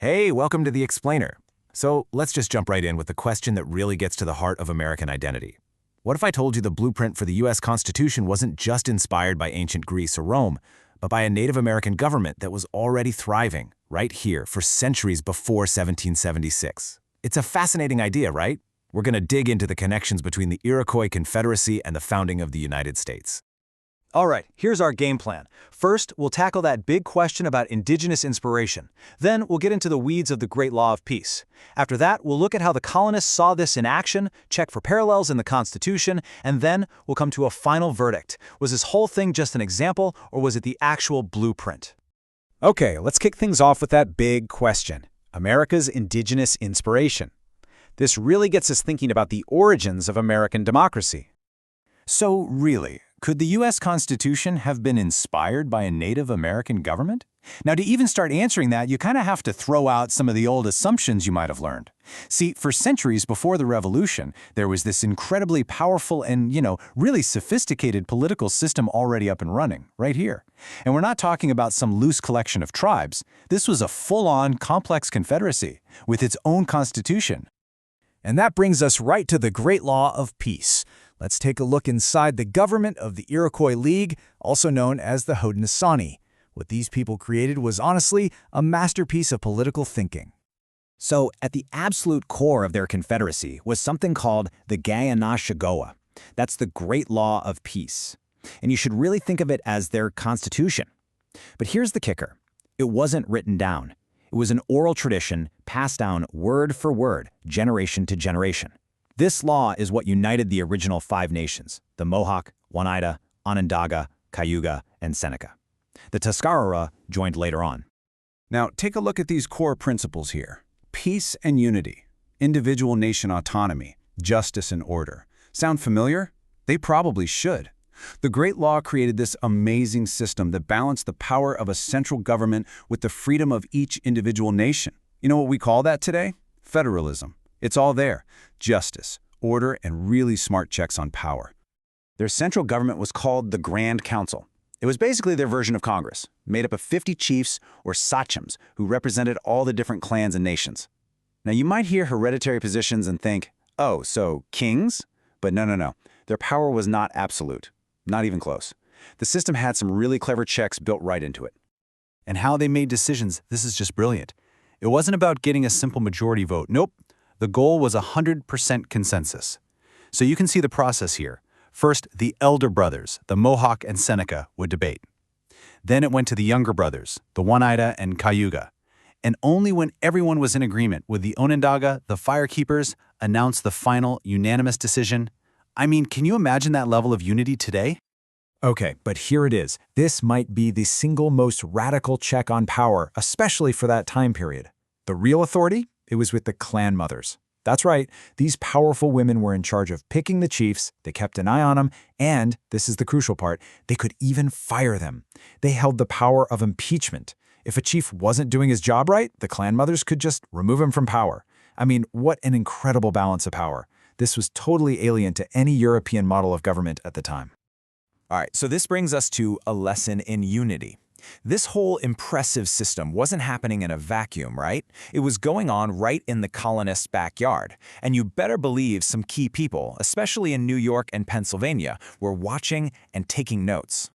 Hey, welcome to The Explainer. So let's just jump right in with the question that really gets to the heart of American identity. What if I told you the blueprint for the U.S. Constitution wasn't just inspired by ancient Greece or Rome, but by a Native American government that was already thriving right here for centuries before 1776? It's a fascinating idea, right? We're going to dig into the connections between the Iroquois Confederacy and the founding of the United States. All right, here's our game plan. First, we'll tackle that big question about indigenous inspiration. Then, we'll get into the weeds of the Great Law of Peace. After that, we'll look at how the colonists saw this in action, check for parallels in the Constitution, and then we'll come to a final verdict. Was this whole thing just an example, or was it the actual blueprint? Okay, let's kick things off with that big question: America's indigenous inspiration. This really gets us thinking about the origins of American democracy. So really, could the U.S. Constitution have been inspired by a Native American government? Now, to even start answering that, you kind of have to throw out some of the old assumptions you might have learned. See, for centuries before the Revolution, there was this incredibly powerful and, really sophisticated political system already up and running, right here. And we're not talking about some loose collection of tribes. This was a full-on, complex confederacy with its own constitution. And that brings us right to the Great Law of Peace. Let's take a look inside the government of the Iroquois League, also known as the Haudenosaunee. What these people created was honestly a masterpiece of political thinking. So, at the absolute core of their confederacy was something called the Gayanashagowa. That's the Great Law of Peace. And you should really think of it as their constitution. But here's the kicker. It wasn't written down. It was an oral tradition passed down word for word, generation to generation. This law is what united the original 5 nations: the Mohawk, Oneida, Onondaga, Cayuga, and Seneca. The Tuscarora joined later on. Now, take a look at these core principles here: peace and unity, individual nation autonomy, justice and order. Sound familiar? They probably should. The Great Law created this amazing system that balanced the power of a central government with the freedom of each individual nation. You know what we call that today? Federalism. It's all there: justice, order, and really smart checks on power. Their central government was called the Grand Council. It was basically their version of Congress, made up of 50 chiefs or sachems who represented all the different clans and nations. Now, you might hear hereditary positions and think, oh, so kings? But no. Their power was not absolute. Not even close. The system had some really clever checks built right into it. And how they made decisions, this is just brilliant. It wasn't about getting a simple majority vote. Nope. The goal was 100% consensus. So you can see the process here. First, the elder brothers, the Mohawk and Seneca, would debate. Then it went to the younger brothers, the Oneida and Cayuga. And only when everyone was in agreement would the Onondaga, the Firekeepers, announce the final unanimous decision. I mean, can you imagine that level of unity today? Okay, but here it is. This might be the single most radical check on power, especially for that time period. The real authority? It was with the clan mothers. That's right, these powerful women were in charge of picking the chiefs, they kept an eye on them, and, this is the crucial part, they could even fire them. They held the power of impeachment. If a chief wasn't doing his job right, the clan mothers could just remove him from power. I mean, what an incredible balance of power. This was totally alien to any European model of government at the time. All right, so this brings us to a lesson in unity. This whole impressive system wasn't happening in a vacuum, right? It was going on right in the colonists' backyard. And you better believe some key people, especially in New York and Pennsylvania, were watching and taking notes.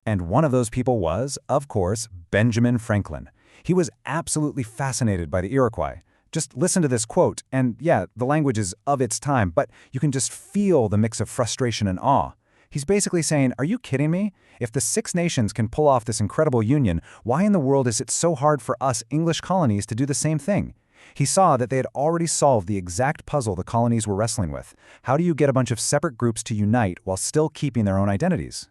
And one of those people was, of course, Benjamin Franklin. He was absolutely fascinated by the Iroquois. Just listen to this quote, and yeah, the language is of its time, but you can just feel the mix of frustration and awe. He's basically saying, are you kidding me? If the 6 nations can pull off this incredible union, why in the world is it so hard for us English colonies to do the same thing? He saw that they had already solved the exact puzzle the colonies were wrestling with. How do you get a bunch of separate groups to unite while still keeping their own identities?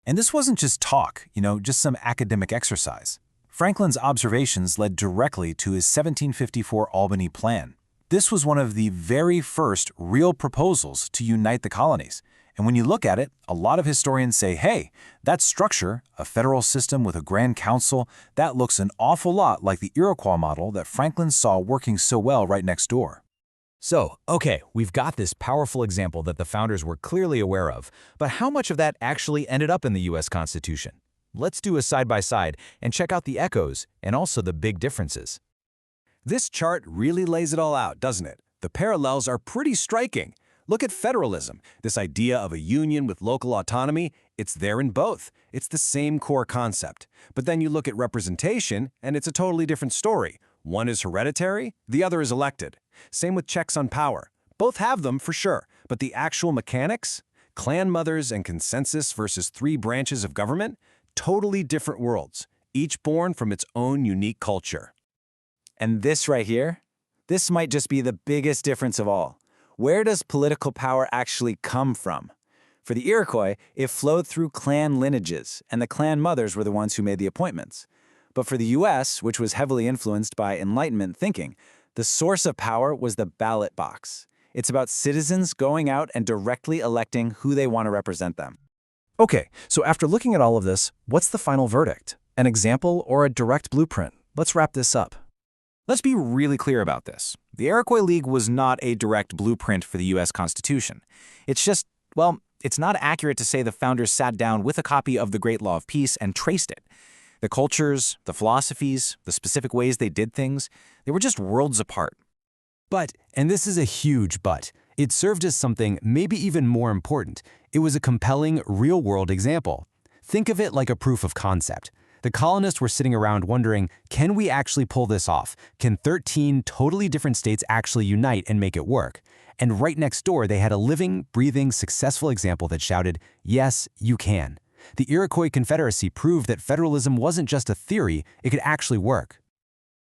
And this wasn't just talk, just some academic exercise. Franklin's observations led directly to his 1754 Albany Plan. This was one of the very first real proposals to unite the colonies. And when you look at it, a lot of historians say, hey, that structure, a federal system with a Grand Council, that looks an awful lot like the Iroquois model that Franklin saw working so well right next door. So, okay, we've got this powerful example that the founders were clearly aware of, but how much of that actually ended up in the U.S. Constitution? Let's do a side-by-side and check out the echoes and also the big differences. This chart really lays it all out, doesn't it? The parallels are pretty striking. Look at federalism, this idea of a union with local autonomy. It's there in both. It's the same core concept. But then you look at representation, and it's a totally different story. One is hereditary, the other is elected. Same with checks on power. Both have them for sure, but the actual mechanics, clan mothers and consensus versus 3 branches of government, totally different worlds, each born from its own unique culture. And this right here, this might just be the biggest difference of all. Where does political power actually come from? For the Iroquois, it flowed through clan lineages, and the clan mothers were the ones who made the appointments. But for the U.S., which was heavily influenced by Enlightenment thinking, the source of power was the ballot box. It's about citizens going out and directly electing who they want to represent them. Okay, so after looking at all of this, what's the final verdict? An example or a direct blueprint? Let's wrap this up. Let's be really clear about this. The Iroquois League was not a direct blueprint for the U.S. Constitution. It's just, well, it's not accurate to say the founders sat down with a copy of the Great Law of Peace and traced it. The cultures, the philosophies, the specific ways they did things, they were just worlds apart. But, and this is a huge but, it served as something maybe even more important. It was a compelling, real-world example. Think of it like a proof of concept. The colonists were sitting around wondering, can we actually pull this off? Can 13 totally different states actually unite and make it work? And right next door, they had a living, breathing, successful example that shouted, yes, you can. The Iroquois Confederacy proved that federalism wasn't just a theory, it could actually work.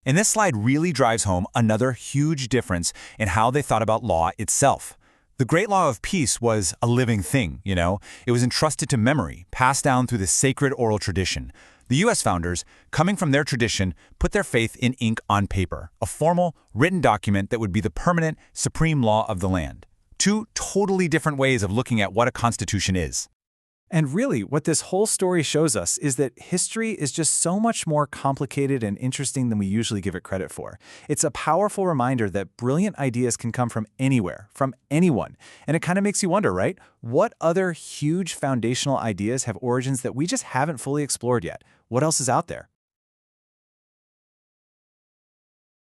And this slide really drives home another huge difference in how they thought about law itself. The Great Law of Peace was a living thing, you know? It was entrusted to memory, passed down through the sacred oral tradition. The U.S. founders, coming from their tradition, put their faith in ink on paper, a formal, written document that would be the permanent, supreme law of the land. 2 totally different ways of looking at what a constitution is. And really, what this whole story shows us is that history is just so much more complicated and interesting than we usually give it credit for. It's a powerful reminder that brilliant ideas can come from anywhere, from anyone. And it kind of makes you wonder, right? What other huge foundational ideas have origins that we just haven't fully explored yet? What else is out there?